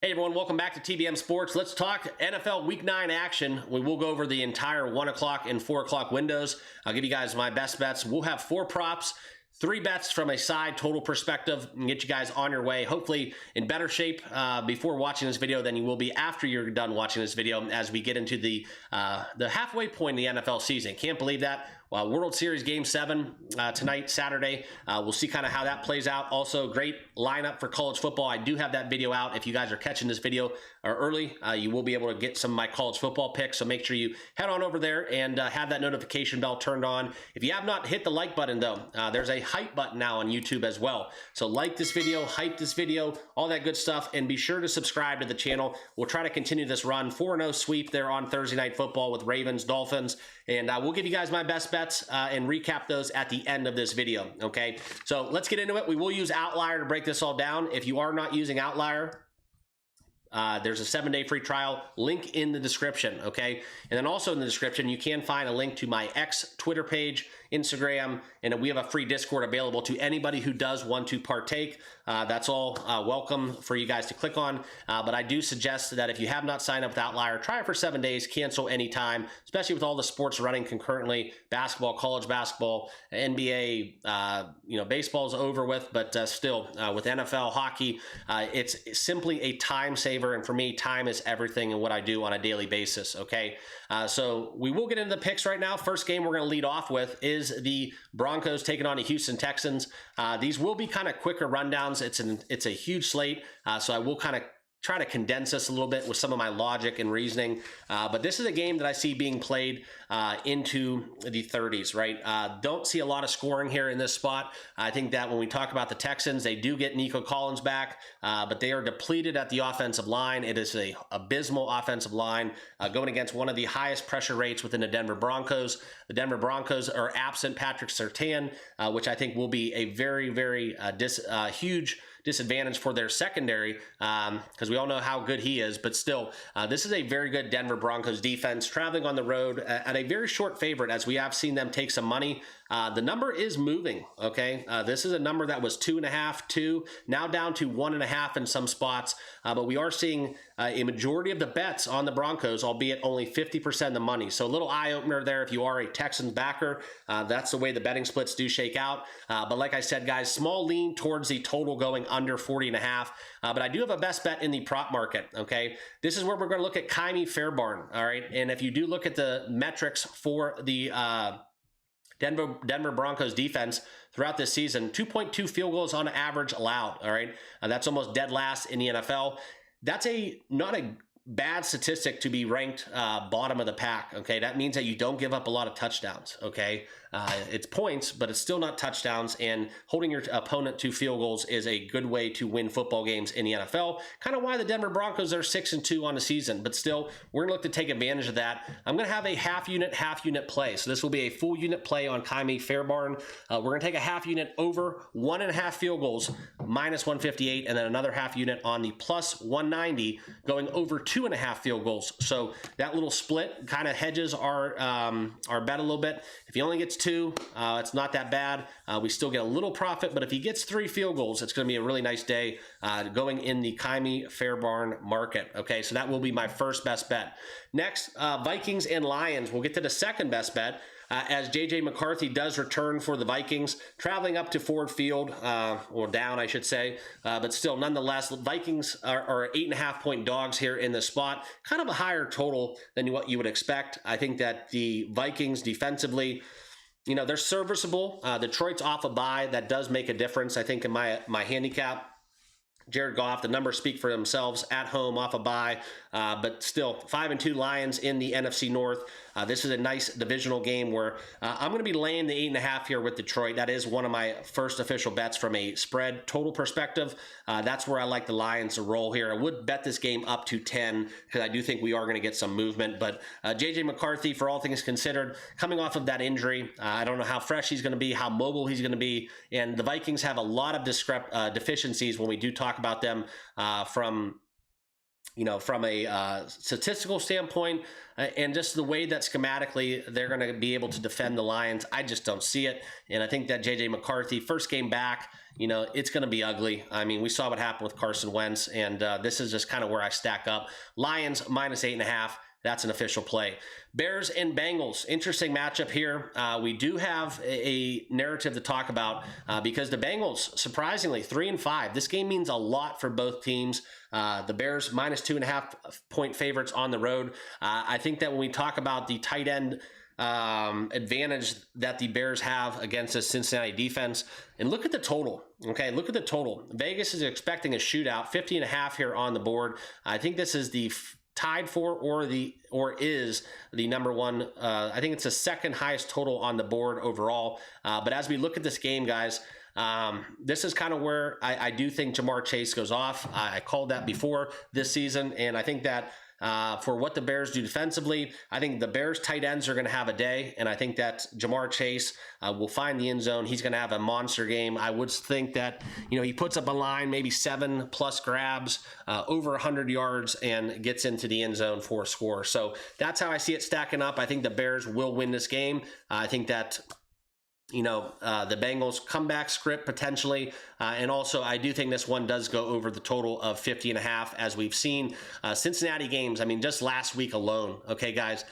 Hey everyone, welcome back to TBM Sports. Let's talk NFL Week 9 action. We will go over the entire 1 o'clock and 4 o'clock windows. I'll give you guys my best bets. We'll have 4 props, 3 bets from a side total perspective, and get you guys on your way, hopefully in better shape before watching this video than you will be after you're done watching this video as we get into the halfway point in the NFL season. Can't believe that. World Series Game 7 tonight, Saturday. We'll see kind of how that plays out. Also, great lineup for college football. I do have that video out. If you guys are catching this video early, you will be able to get some of my college football picks. So make sure you head on over there and have that notification bell turned on. If you have not hit the like button, though, there's a hype button now on YouTube as well. So like this video, hype this video, all that good stuff, and be sure to subscribe to the channel. We'll try to continue this run. 4-0 sweep there on Thursday Night Football with Ravens, Dolphins, and we'll give you guys my best bets and recap those at the end of this video, okay? So let's get into it. We will use OUTLIER to break this all down. If you are not using OUTLIER, there's a 7-day free trial link in the description, okay? And then also in the description, you can find a link to my X Twitter page, Instagram, and we have a free Discord available to anybody who does want to partake. That's all welcome for you guys to click on. But I do suggest that if you have not signed up with OUTLIER, try it for 7 days, cancel anytime, especially with all the sports running concurrently, basketball, college basketball, NBA, baseball's over with, but still with NFL, hockey, it's simply a time saver. And for me, time is everything in what I do on a daily basis, okay? So we will get into the picks right now. First game we're going to lead off with is the Broncos taking on the Houston Texans. These will be kind of quicker rundowns. It's a huge slate, so I will kind of try to condense this a little bit with some of my logic and reasoning. But this is a game that I see being played into the 30s, right? Don't see a lot of scoring here in this spot. I think that when we talk about the Texans, they do get Nico Collins back, but they are depleted at the offensive line. It is a abysmal offensive line going against one of the highest pressure rates within the Denver Broncos. The Denver Broncos are absent Patrick Surtain, which I think will be a very, very huge disadvantage for their secondary because we all know how good he is, but still, this is a very good Denver Broncos defense traveling on the road at a very short favorite as we have seen them take some money. The number is moving, okay? This is a number that was 2.5, 2, now down to 1.5 in some spots, but we are seeing a majority of the bets on the Broncos, albeit only 50% of the money. So a little eye-opener there if you are a Texans backer. That's the way the betting splits do shake out. But like I said, guys, small lean towards the total going under 40.5. But I do have a best bet in the prop market, okay? This is where we're going to look at Kymie Fairbairn, all right? And if you do look at the metrics for the Denver Broncos defense throughout this season, 2.2 field goals on average allowed, all right? That's almost dead last in the NFL. That's not a bad statistic to be ranked bottom of the pack, okay? That means that you don't give up a lot of touchdowns, okay? It's points, but it's still not touchdowns, and holding your opponent to field goals is a good way to win football games in the NFL. Kind of why the Denver Broncos are 6-2 on the season, but still, we're going to look to take advantage of that. I'm going to have a half unit play, so this will be a full unit play on Kymie Fairbairn. We're going to take a half unit over 1.5 field goals, minus 158, and then another half unit on the plus 190, going over 2.5 field goals. So that little split kind of hedges our bet a little bit. If he only gets 2, it's not that bad. We still get a little profit, but if he gets 3 field goals, it's going to be a really nice day going in the Kymie Fairbairn market. Okay, so that will be my first best bet. Next, Vikings and Lions. We'll get to the second best bet. As J.J. McCarthy does return for the Vikings, traveling up to Ford Field, or down, I should say, but still, nonetheless, Vikings are 8.5-point dogs here in this spot. Kind of a higher total than what you would expect. I think that the Vikings defensively, they're serviceable. Detroit's off a bye. That does make a difference, I think, in my handicap. Jared Goff, the numbers speak for themselves at home off a bye, but still 5-2 Lions in the NFC North. This is a nice divisional game where I'm going to be laying the 8.5 here with Detroit. That is one of my first official bets from a spread total perspective. That's where I like the Lions to roll here. I would bet this game up to 10 because I do think we are going to get some movement. But J.J. McCarthy, for all things considered, coming off of that injury, I don't know how fresh he's going to be, how mobile he's going to be. And the Vikings have a lot of deficiencies when we do talk about them from from a statistical standpoint, and just the way that schematically they're going to be able to defend the Lions, I just don't see it. And I think that J.J. McCarthy, first game back, it's going to be ugly. I mean, we saw what happened with Carson Wentz, and this is just kind of where I stack up. Lions -8.5. That's an official play. Bears and Bengals. Interesting matchup here. We do have a narrative to talk about because the Bengals, surprisingly, 3-5. This game means a lot for both teams. The Bears -2.5 point favorites on the road. I think that when we talk about the tight end advantage that the Bears have against the Cincinnati defense, and look at the total. Okay, look at the total. Vegas is expecting a shootout, 50.5 here on the board. I think this is the tied for or is the number one. I think it's the second highest total on the board overall. But as we look at this game, guys, this is kind of where I do think Jamar Chase goes off. I called that before this season, and I think that for what the Bears do defensively, I think the Bears tight ends are going to have a day, and I think that Jamar Chase will find the end zone. He's going to have a monster game. I would think that he puts up a line, maybe 7+ grabs, over 100 yards, and gets into the end zone for a score. So that's how I see it stacking up. I think the Bears will win this game. I think that the Bengals comeback script potentially. And also, I do think this one does go over the total of 50.5, as we've seen Cincinnati games. I mean, just last week alone. Okay, guys,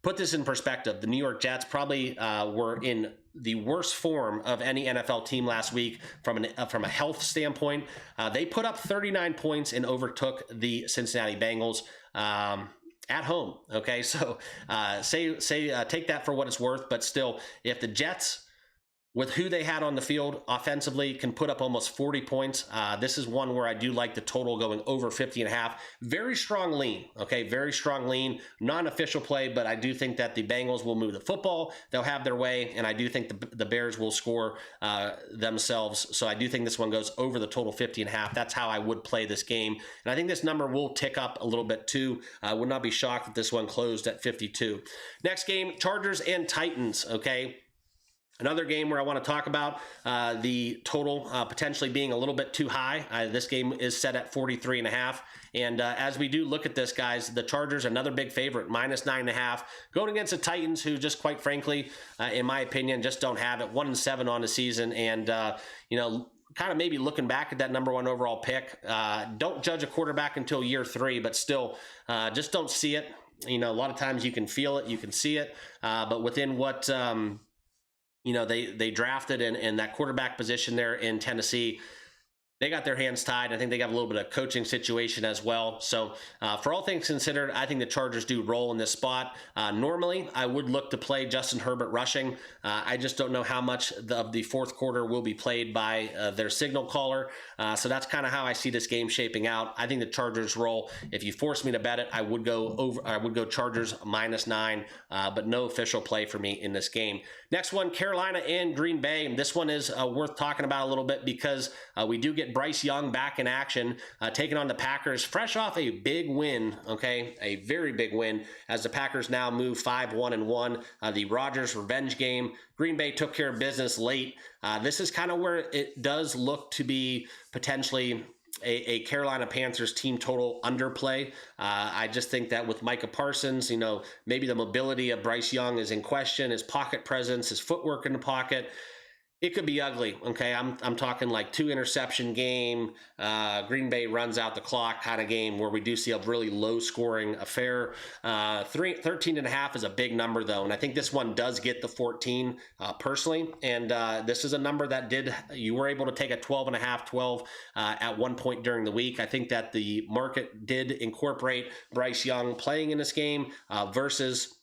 put this in perspective. The New York Jets probably were in the worst form of any NFL team last week from a health standpoint. They put up 39 points and overtook the Cincinnati Bengals. At home. Okay, so take that for what it's worth, but still, if the Jets, with who they had on the field offensively, can put up almost 40 points. This is one where I do like the total going over 50.5. Very strong lean, okay? Very strong lean. Non-official play, but I do think that the Bengals will move the football. They'll have their way, and I do think the Bears will score themselves. So I do think this one goes over the total 50.5. That's how I would play this game. And I think this number will tick up a little bit too. I would not be shocked if this one closed at 52. Next game, Chargers and Titans, okay? Another game where I want to talk about the total potentially being a little bit too high. This game is set at 43.5. And as we do look at this, guys, the Chargers, another big favorite, -9.5, going against the Titans, who just quite frankly, in my opinion, just don't have it. 1-7 on the season. And, kind of maybe looking back at that number one overall pick. Don't judge a quarterback until year 3, but still just don't see it. A lot of times you can feel it, you can see it. But within what... they drafted in that quarterback position there in Tennessee, they got their hands tied. I think they got a little bit of coaching situation as well. So for all things considered, I think the Chargers do roll in this spot. Normally, I would look to play Justin Herbert rushing. I just don't know how much of the fourth quarter will be played by their signal caller. So that's kind of how I see this game shaping out. I think the Chargers roll. If you force me to bet it, I would go over. I would go Chargers -9, but no official play for me in this game. Next one, Carolina and Green Bay. And this one is worth talking about a little bit because we do get Bryce Young back in action, taking on the Packers, fresh off a big win, okay? A very big win as the Packers now move 5-1-1. The Rodgers revenge game. Green Bay took care of business late. This is kind of where it does look to be potentially a Carolina Panthers team total underplay. I just think that with Micah Parsons, maybe the mobility of Bryce Young is in question, his pocket presence, his footwork in the pocket. It could be ugly, okay? I'm talking like 2 interception game, Green Bay runs out the clock kind of game where we do see a really low scoring affair. 13.5 is a big number though, and I think this one does get the 14 personally. And this is a number that you were able to take a 12.5, 12 at one point during the week. I think that the market did incorporate Bryce Young playing in this game versus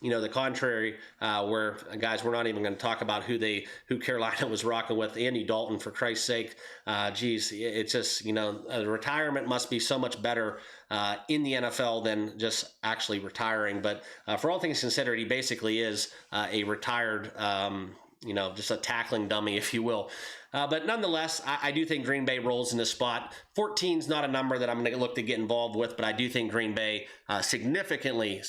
the contrary, where guys, we're not even going to talk about who Carolina was rocking with. Andy Dalton, for Christ's sake. It's just, the retirement must be so much better in the NFL than just actually retiring. But for all things considered, he basically is a retired, just a tackling dummy, if you will. But nonetheless, I do think Green Bay rolls in this spot. 14 is not a number that I'm going to look to get involved with, but I do think Green Bay significantly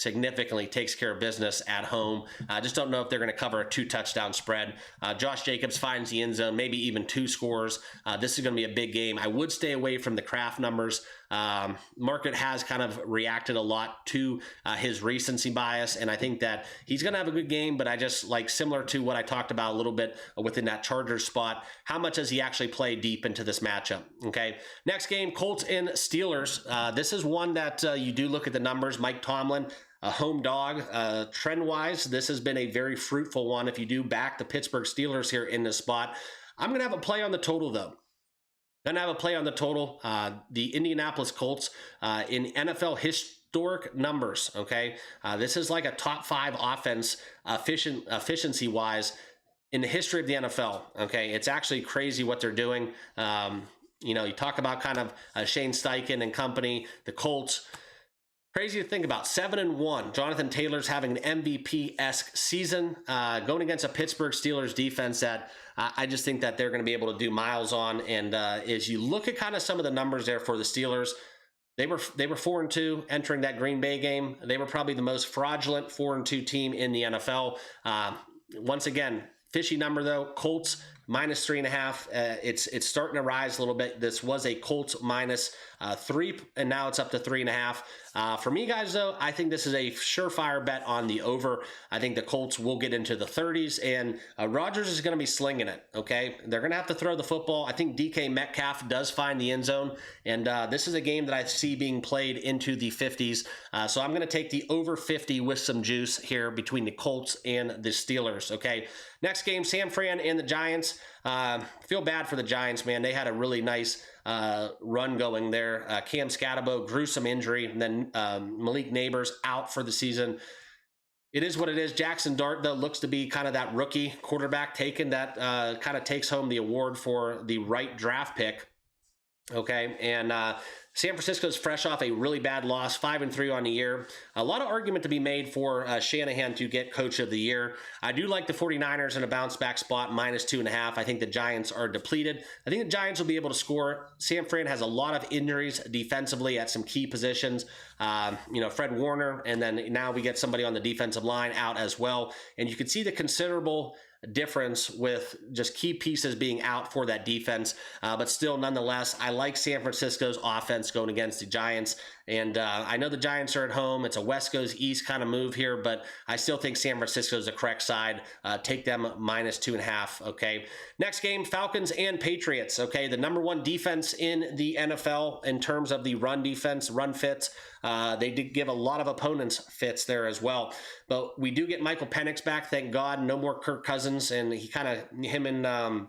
takes care of business at home. I just don't know if they're going to cover a 2-touchdown spread. Josh Jacobs finds the end zone, maybe even 2 scores. This is going to be a big game. I would stay away from the Kraft numbers. Market has kind of reacted a lot to his recency bias, and I think that he's going to have a good game, but I just like, similar to what I talked about a little bit within that Chargers spot, how much does he actually play deep into this matchup? Okay, next game, Colts and Steelers. This is one that you do look at the numbers. Mike Tomlin, a home dog. Trend-wise, this has been a very fruitful one. If you do back the Pittsburgh Steelers here in this spot, I'm going to have a play on the total, though. Going to have a play on the total. The Indianapolis Colts in NFL historic numbers, okay? This is like a top 5 offense efficiency-wise in the history of the NFL, okay? It's actually crazy what they're doing. You know, you talk about kind of Shane Steichen and company, the Colts. Crazy to think about. 7-1. Jonathan Taylor's having an MVP-esque season, going against a Pittsburgh Steelers defense that I just think that they're going to be able to do miles on. And as you look at kind of some of the numbers there for the Steelers, they were 4-2 entering that Green Bay game. They were probably the most fraudulent 4-2 team in the NFL. Once again, fishy number though. Colts -3.5. It's starting to rise a little bit. This was a Colts -3, and now it's up to 3.5. For me, guys, though, I think this is a surefire bet on the over. I think the Colts will get into the 30s, and Rodgers is going to be slinging it, okay? They're going to have to throw the football. I think DK Metcalf does find the end zone, and this is a game that I see being played into the 50s. So I'm going to take the over 50 with some juice here between the Colts and the Steelers, okay? Next game, San Fran and the Giants. Feel bad for the Giants, man. They had a really nice run going there. Cam Scatterbo, gruesome injury, and then Malik Neighbors out for the season. It is what it is. Jackson Dart, though, looks to be kind of that rookie quarterback taken that kind of takes home the award for the right draft pick. Okay, and San Francisco's fresh off a really bad loss, 5-3 on the year. A lot of argument to be made for Shanahan to get Coach of the Year. I do like the 49ers in a bounce-back spot, -2.5. I think the Giants are depleted. I think the Giants will be able to score. San Fran has a lot of injuries defensively at some key positions. You know, Fred Warner, and then now we get somebody on the defensive line out as well. And you can see the considerable difference with just key pieces being out for that defense. But still, nonetheless, I like San Francisco's offense going against the Giants. And I know the Giants are at home. It's a West goes East kind of move here, but I still think San Francisco is the correct side. Take them -2.5, okay? Next game, Falcons and Patriots, okay? The #1 defense in the NFL in terms of the run defense, run fits. They did give a lot of opponents fits there as well. But we do get Michael Penix back, thank God. No more Kirk Cousins, and him and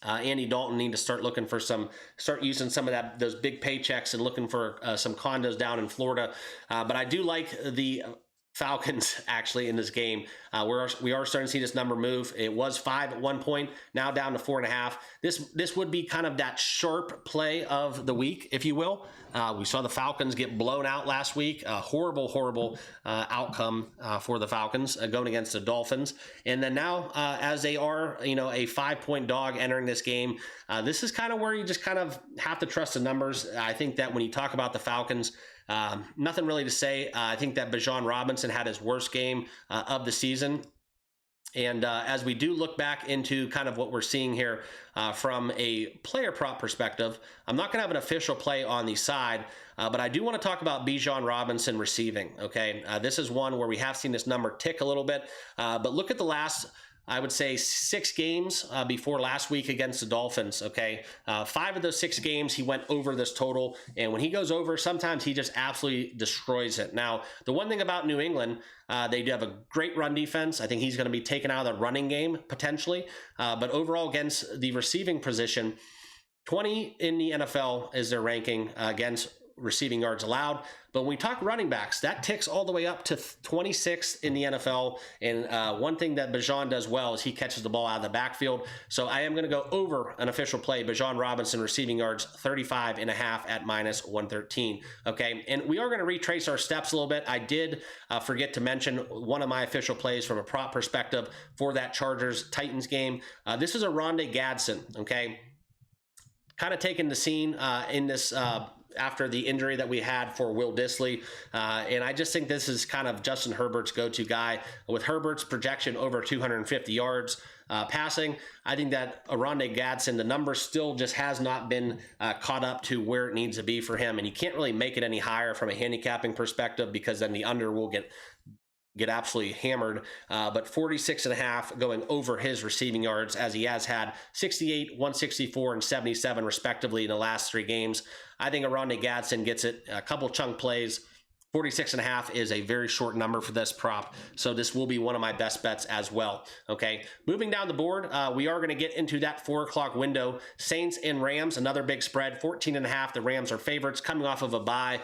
Andy Dalton need to start using some of those big paychecks and looking for some condos down in Florida. But I do like the Falcons actually in this game. We are starting to see this number move. It was 5 at one point, now down to 4.5. This would be kind of that sharp play of the week, if you will. We saw the Falcons get blown out last week. A horrible outcome for the Falcons going against the Dolphins. And then now, as they are, you know, a 5-point dog entering this game, this is kind of where you just kind of have to trust the numbers. I think that when you talk about the Falcons, nothing really to say. I think that Bijan Robinson had his worst game of the season. And as we do look back into kind of what we're seeing here from a player prop perspective, I'm not going to have an official play on the side, but I do want to talk about Bijan Robinson receiving. Okay, this is one where we have seen this number tick a little bit, but look at the last, I would say, 6 games before last week against the Dolphins, okay? 5 of those 6 games, he went over this total, and when he goes over, sometimes he just absolutely destroys it. Now, the one thing about New England, they do have a great run defense. I think he's going to be taken out of the running game, potentially, but overall against the receiving position, 20 in the NFL is their ranking against receiving yards allowed. But when we talk running backs, that ticks all the way up to 26th in the NFL. And one thing that Bijan does well is he catches the ball out of the backfield. So I am going to go over an official play, Bijan Robinson receiving yards 35.5 at -113. Okay, and we are going to retrace our steps a little bit. I did forget to mention one of my official plays from a prop perspective for that Chargers-Titans game. This is a Rondé Gadsden, okay? Kind of taking the scene in this after the injury that we had for Will Dissly. And I just think this is kind of Justin Herbert's go-to guy. With Herbert's projection over 250 yards passing, I think that Oronde Gadsden, the number still just has not been caught up to where it needs to be for him. And you can't really make it any higher from a handicapping perspective, because then the under will get absolutely hammered, but 46.5 going over his receiving yards, as he has had 68, 164, and 77 respectively in the last 3 games. I think Oronde Gadsden gets it, a couple chunk plays. 46.5 is a very short number for this prop, so this will be one of my best bets as well. Okay, moving down the board, we are going to get into that 4 o'clock window. Saints and Rams, another big spread, 14.5. The Rams are favorites coming off of a bye.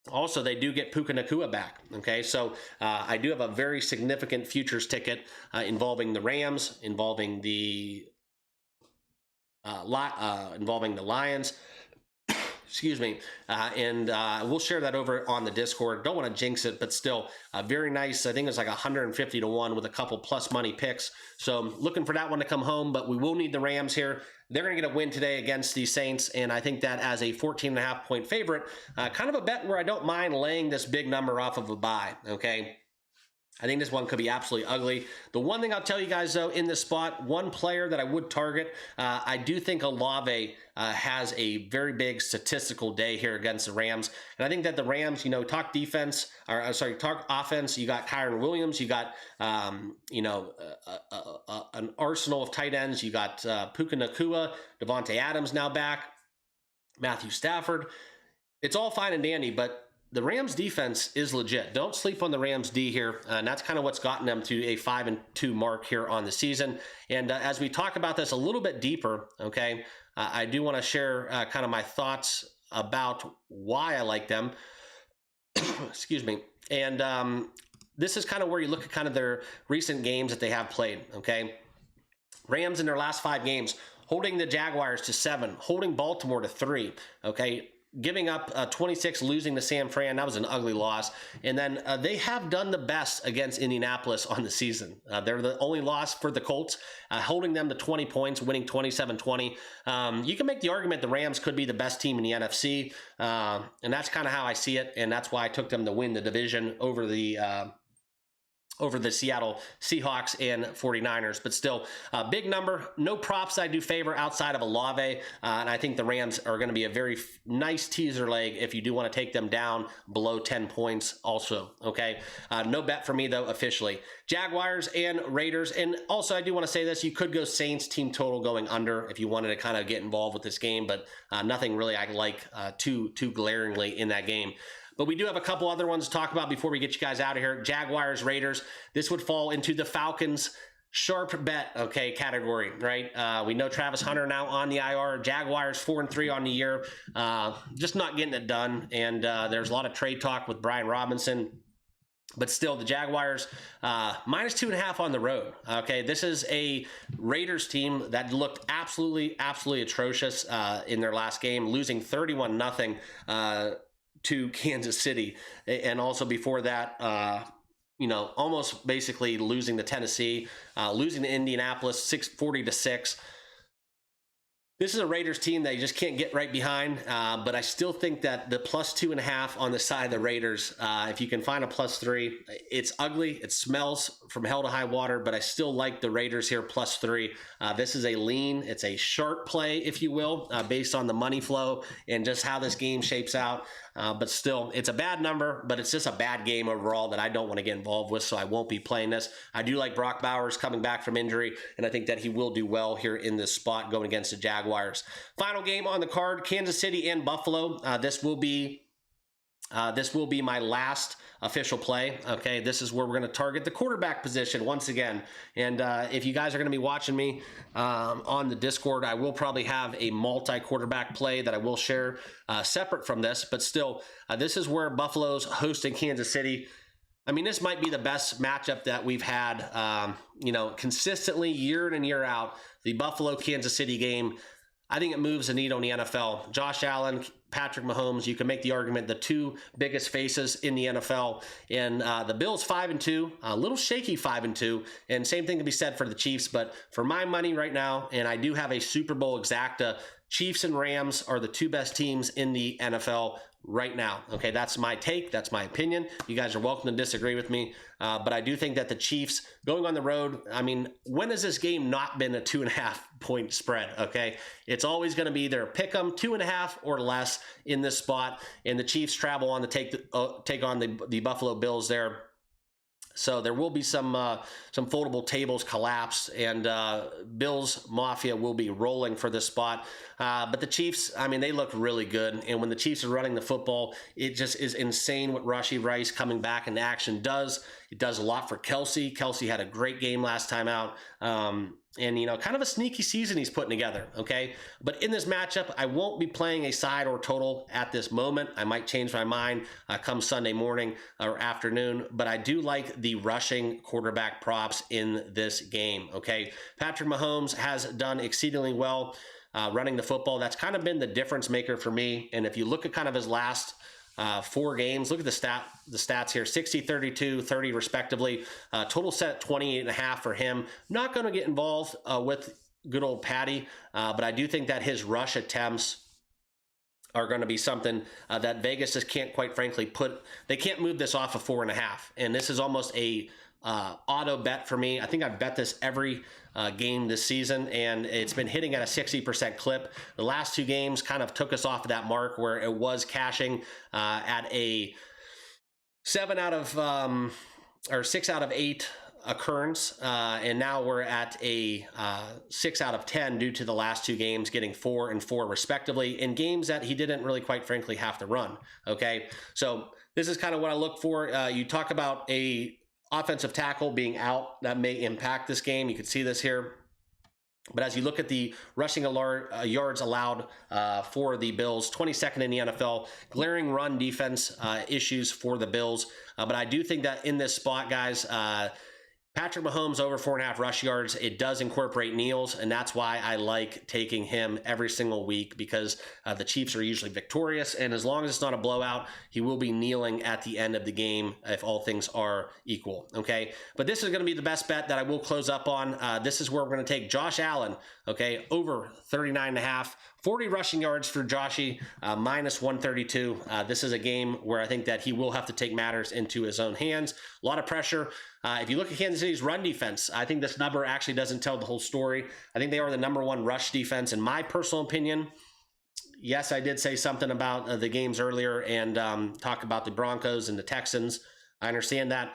Also, they do get Puka Nacua back. Okay, so I do have a very significant futures ticket involving the Rams, involving the Lions. Excuse me, and we'll share that over on the Discord. Don't want to jinx it, but still very nice. I think it's like 150 to 1 with a couple plus money picks. So looking for that one to come home, but we will need the Rams here. They're going to get a win today against the Saints, and I think that as a 14.5 point favorite, kind of a bet where I don't mind laying this big number off of a bye, okay? I think this one could be absolutely ugly. The one thing I'll tell you guys, though, in this spot, one player that I would target, I do think Olave has a very big statistical day here against the Rams. And I think that the Rams, talk defense, or sorry, talk offense, you got Kyron Williams, you got, an arsenal of tight ends. You got Puka Nacua, Devontae Adams now back, Matthew Stafford. It's all fine and dandy, but the Rams defense is legit. Don't sleep on the Rams D here. And that's kind of what's gotten them to a 5-2 mark here on the season. And as we talk about this a little bit deeper, okay, I do want to share kind of my thoughts about why I like them. Excuse me. And this is kind of where you look at kind of their recent games that they have played, okay? Rams in their last 5 games, holding the Jaguars to 7, holding Baltimore to 3, okay? Giving up 26, losing to San Fran. That was an ugly loss. And then they have done the best against Indianapolis on the season. They're the only loss for the Colts, holding them to 20 points, winning 27-20. You can make the argument the Rams could be the best team in the NFC, and that's kind of how I see it, and that's why I took them to win the division over the Seattle Seahawks and 49ers. But still, big number. No props I do favor outside of Olave. And I think the Rams are going to be a very nice teaser leg if you do want to take them down below 10 points also. Okay. No bet for me, though, officially. Jaguars and Raiders. And also, I do want to say this. You could go Saints team total going under if you wanted to kind of get involved with this game. But nothing really I like too glaringly in that game. But we do have a couple other ones to talk about before we get you guys out of here. Jaguars, Raiders. This would fall into the Falcons sharp bet, okay, category, right? We know Travis Hunter now on the IR. Jaguars 4-3 on the year. Just not getting it done. And there's a lot of trade talk with Brian Robinson. But still, the Jaguars, minus 2.5 on the road. Okay, this is a Raiders team that looked absolutely atrocious in their last game, losing 31-0. To Kansas City, and also before that, almost basically losing to Tennessee, losing to Indianapolis 40-6. This is a Raiders team that you just can't get right behind, but I still think that the plus 2.5 on the side of the Raiders, if you can find a plus 3, it's ugly. It smells from hell to high water, but I still like the Raiders here plus 3. This is a lean. It's a sharp play, if you will, based on the money flow and just how this game shapes out. But still, it's a bad number, but it's just a bad game overall that I don't want to get involved with, so I won't be playing this. I do like Brock Bowers coming back from injury, and I think that he will do well here in this spot going against the Jaguars. Final game on the card, Kansas City and Buffalo. This will be my last official play. Okay, this is where we're going to target the quarterback position once again. And if you guys are going to be watching me on the Discord, I will probably have a multi-quarterback play that I will share separate from this. But still, this is where Buffalo's hosting Kansas City. I mean, this might be the best matchup that we've had, consistently year in and year out. The Buffalo-Kansas City game, I think it moves the needle in the NFL. Josh Allen, Patrick Mahomes, you can make the argument the two biggest faces in the NFL. And the Bills 5-2, a little shaky 5-2, and same thing can be said for the Chiefs. But for my money right now, and I do have a Super Bowl exacta Chiefs and Rams are the two best teams in the NFL right now. Okay, that's my take. That's my opinion. You guys are welcome to disagree with me. But I do think that the Chiefs going on the road, I mean, when has this game not been a 2.5 point spread? Okay, it's always going to be either pick 'em 2.5 or less in this spot. And the Chiefs travel on to take on the Buffalo Bills there. So there will be some foldable tables collapse, and Bills Mafia will be rolling for this spot. But the Chiefs, I mean, they look really good. And when the Chiefs are running the football, it just is insane what Rashee Rice coming back into action does. It does a lot for Kelsey. Kelsey had a great game last time out. And, you know, kind of a sneaky season he's putting together, okay? But in this matchup, I won't be playing a side or total at this moment. I might change my mind come Sunday morning or afternoon, but I do like the rushing quarterback props in this game, okay? Patrick Mahomes has done exceedingly well running the football. That's kind of been the difference maker for me. And if you look at kind of his last 4 games. Look at the stats here, 60, 32, 30 respectively. Total set 28.5 for him. Not going to get involved with good old Patty, but I do think that his rush attempts are going to be something that Vegas just can't, quite frankly, they can't move this off of 4.5. And this is almost a auto bet for me. I think I've bet this every game this season, and it's been hitting at a 60% clip. The last 2 games kind of took us off of that mark where it was cashing at a 6 out of 8 occurrence, and now we're at a 6 out of 10 due to the last 2 games getting 4 and 4 respectively in games that he didn't really, quite frankly, have to run. Okay, so this is kind of what I look for. You talk about a offensive tackle being out, that may impact this game. You can see this here. But as you look at the rushing yards allowed for the Bills, 22nd in the NFL, glaring run defense issues for the Bills. But I do think that in this spot, guys, Patrick Mahomes over 4.5 rush yards, it does incorporate kneels, and that's why I like taking him every single week, because the Chiefs are usually victorious, and as long as it's not a blowout, he will be kneeling at the end of the game if all things are equal, okay? But this is going to be the best bet that I will close up on. This is where we're going to take Josh Allen, okay, over 39.5. 40 rushing yards for Joshy, minus 132. This is a game where I think that he will have to take matters into his own hands. A lot of pressure. If you look at Kansas City's run defense, I think this number actually doesn't tell the whole story. I think they are the #1 rush defense, in my personal opinion. Yes, I did say something about the games earlier and talk about the Broncos and the Texans. I understand that.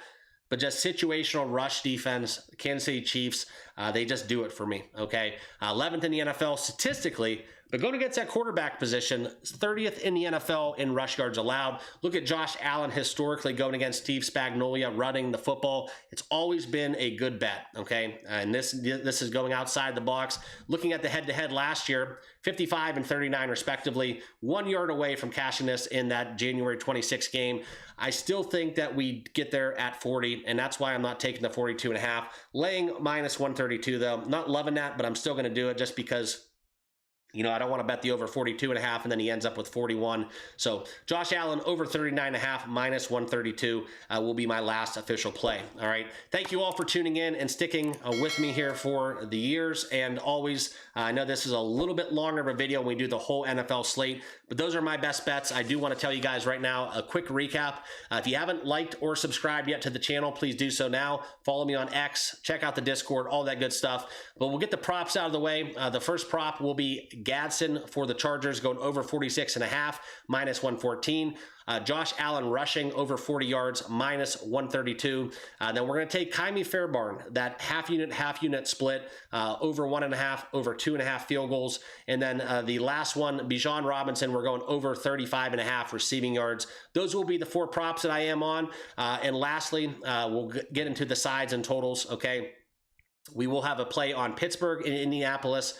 But just situational rush defense, Kansas City Chiefs, they just do it for me, okay? 11th in the NFL statistically, but going against that quarterback position, 30th in the NFL in rush yards allowed. Look at Josh Allen historically going against Steve Spagnuolo running the football. It's always been a good bet, okay? And this is going outside the box. Looking at the head-to-head last year, 55 and 39 respectively, 1 yard away from cashing this in that January 26 game. I still think that we get there at 40, and that's why I'm not taking the 42.5. Laying minus 132 though. Not loving that, but I'm still going to do it just because, you know, I don't want to bet the over 42.5 and then he ends up with 41. So Josh Allen over 39.5 minus 132 will be my last official play. All right. Thank you all for tuning in and sticking with me here for the years. And always, I know this is a little bit longer of a video when we do the whole NFL slate, but those are my best bets. I do want to tell you guys right now a quick recap. If you haven't liked or subscribed yet to the channel, please do so now. Follow me on X, check out the Discord, all that good stuff. But we'll get the props out of the way. The first prop will be Gadsden for the Chargers going over 46.5, minus 114. Josh Allen rushing over 40 yards, minus 132. Then we're going to take Kymie Fairbairn, that half unit split, over 1.5, over 2.5 field goals. And then the last one, Bijan Robinson, we're going over 35.5 receiving yards. Those will be the 4 props that I am on. And lastly, we'll get into the sides and totals, okay? We will have a play on Pittsburgh and Indianapolis.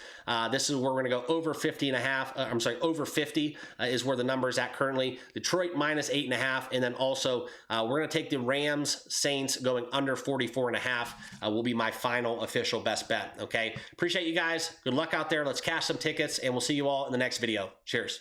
This is where we're going to go over 50.5. Over 50 is where the number is at currently. Detroit minus 8.5. And then also we're going to take the Rams Saints going under 44.5 will be my final official best bet. Okay. Appreciate you guys. Good luck out there. Let's cash some tickets and we'll see you all in the next video. Cheers.